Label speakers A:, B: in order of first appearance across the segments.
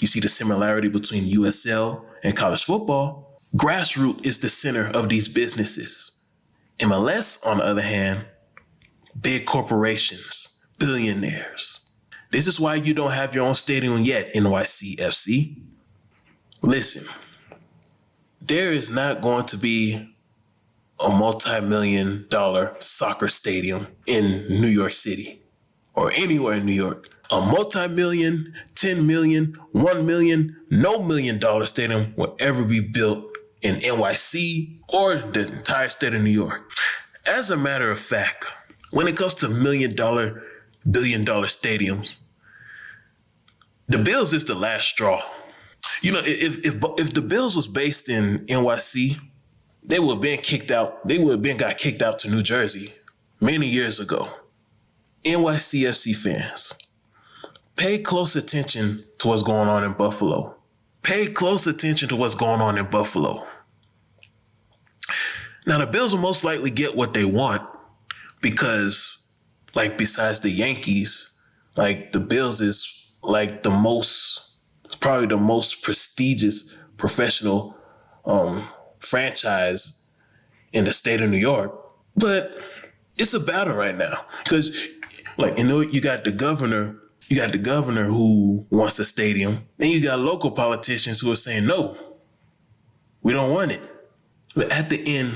A: You see the similarity between USL and college football. Grassroots is the center of these businesses. MLS, on the other hand, big corporations, billionaires. This is why you don't have your own stadium yet, NYCFC. Listen, there is not going to be a multi-million-dollar soccer stadium in New York City or anywhere in New York. A multi-million, 10 million, 1 million, no $1 million stadium will ever be built in NYC or the entire state of New York. As a matter of fact, when it comes to $1 million, billion-dollar stadiums, the Bills is the last straw. You know, if the Bills was based in NYC, they would have been kicked out. They would have been got kicked out to New Jersey many years ago. NYCFC fans, pay close attention to what's going on in Buffalo. Pay close attention to what's going on in Buffalo. Now, the Bills will most likely get what they want because, like, besides the Yankees, like, the Bills is, like, probably the most prestigious professional franchise in the state of New York. But it's a battle right now because, like, you know, you got the governor who wants a stadium, and you got local politicians who are saying, no, we don't want it. But at the end,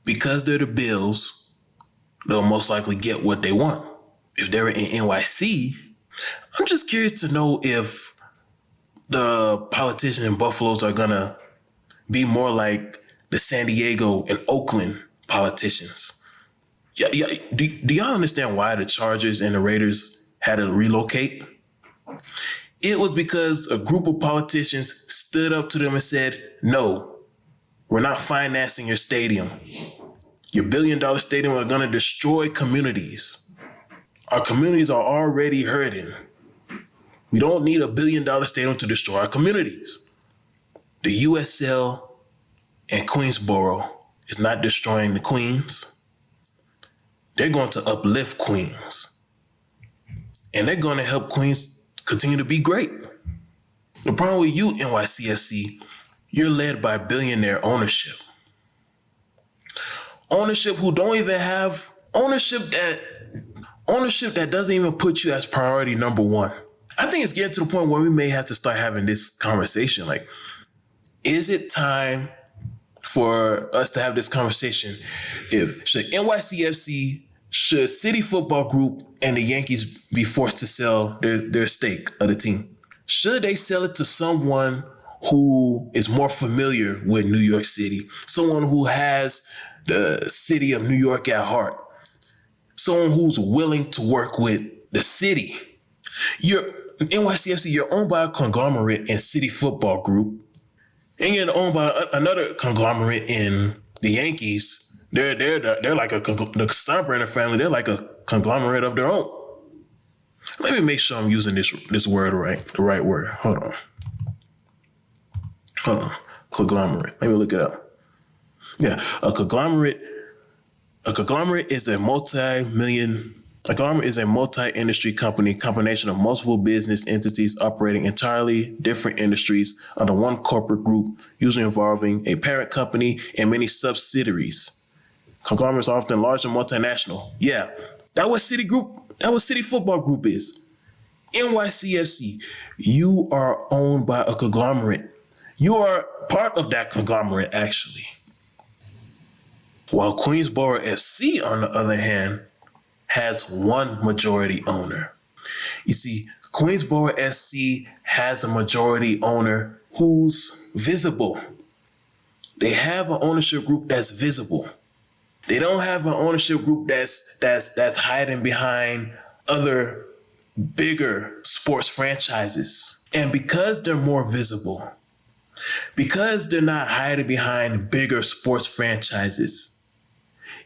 A: because they're the Bills, they'll most likely get what they want. If they're in NYC, I'm just curious to know if the politicians in Buffalo's are going to be more like the San Diego and Oakland politicians. Yeah. Do y'all understand why the Chargers and the Raiders had to relocate? It was because a group of politicians stood up to them and said, no, we're not financing your stadium. Your $1 billion stadium are going to destroy communities. Our communities are already hurting. We don't need a $1 billion stadium to destroy our communities. The USL and Queensboro is not destroying the Queens. They're going to uplift Queens. And they're going to help Queens continue to be great. The problem with you, NYCFC, you're led by billionaire ownership. Ownership who don't even have ownership that doesn't even put you as priority number one. I think it's getting to the point where we may have to start having this conversation. Like, is it time for us to have this conversation? Should NYCFC, should City Football Group and the Yankees be forced to sell their stake of the team? Should they sell it to someone who is more familiar with New York City, someone who has the city of New York at heart, someone who's willing to work with the city? NYCFC, you're owned by a conglomerate in City Football Group, and you're owned by another conglomerate in the Yankees. They're like the Steinbrenner family. They're like a conglomerate of their own. Let me make sure I'm using this word right, the right word. Hold on. Conglomerate. Let me look it up. Yeah, a conglomerate is a multi-industry company, combination of multiple business entities operating entirely different industries under one corporate group, usually involving a parent company and many subsidiaries. Conglomerates are often large and multinational. Yeah, that was City Football Group is. NYCFC, you are owned by a conglomerate. You are part of that conglomerate, actually. While Queensboro FC, on the other hand, has one majority owner. You see, Queensboro FC has a majority owner who's visible. They have an ownership group that's visible. They don't have an ownership group that's hiding behind other bigger sports franchises. And because they're more visible, because they're not hiding behind bigger sports franchises,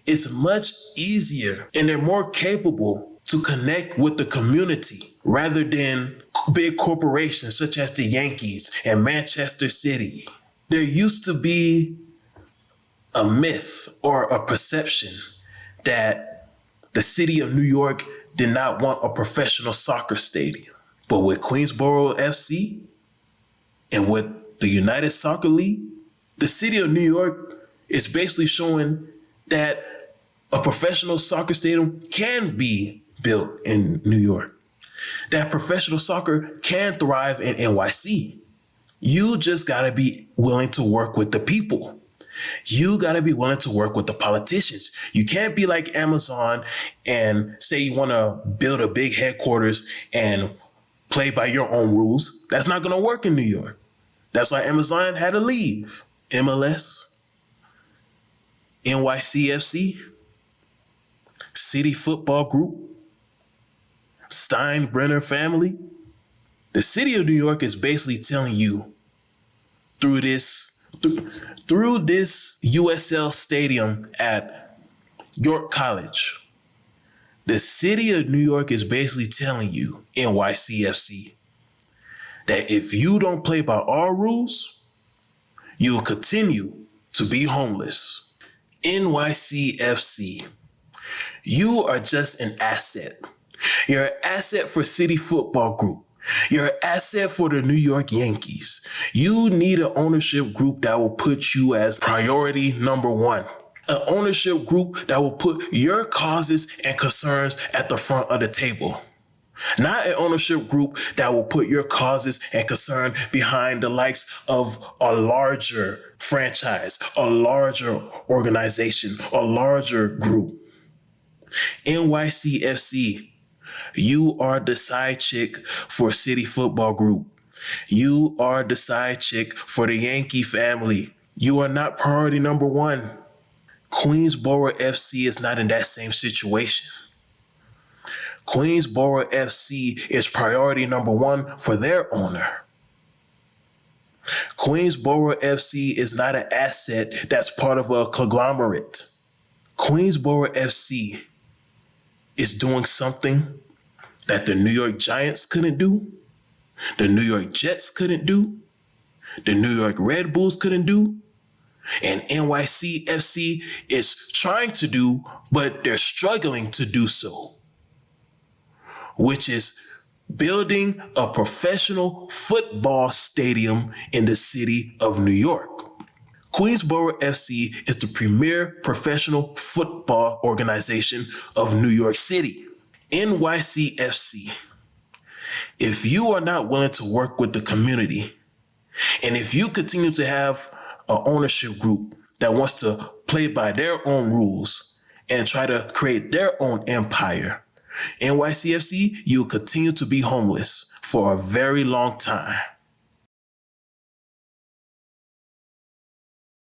A: it's much easier and they're more capable to connect with the community rather than big corporations such as the Yankees and Manchester City. There used to be a myth or a perception that the city of New York did not want a professional soccer stadium. But with Queensboro FC, And with the United Soccer League, the city of New York is basically showing that a professional soccer stadium can be built in New York, that professional soccer can thrive in NYC. You just got to be willing to work with the people. You got to be willing to work with the politicians. You can't be like Amazon and say you want to build a big headquarters and play by your own rules. That's not going to work in New York. That's why Amazon had to leave. MLS, NYCFC, City Football Group, Steinbrenner family. The city of New York is basically telling you through this USL stadium at York College, the city of New York is basically telling you, NYCFC, that if you don't play by our rules, you will continue to be homeless. NYCFC, you are just an asset. You're an asset for City Football Group. You're an asset for the New York Yankees. You need an ownership group that will put you as priority number one. An ownership group that will put your causes and concerns at the front of the table. Not an ownership group that will put your causes and concern behind the likes of a larger franchise, a larger organization, a larger group. NYCFC, you are the side chick for City Football Group. You are the side chick for the Yankee family. You are not priority number one. Queensboro FC is not in that same situation. Queensboro FC is priority number one for their owner. Queensboro FC is not an asset that's part of a conglomerate. Queensboro FC is doing something that the New York Giants couldn't do, the New York Jets couldn't do, the New York Red Bulls couldn't do, and NYCFC is trying to do, but they're struggling to do so, which is building a professional football stadium in the city of New York. Queensboro FC is the premier professional football organization of New York City. NYCFC, if you are not willing to work with the community, and if you continue to have an ownership group that wants to play by their own rules and try to create their own empire, NYCFC, you will continue to be homeless for a very long time.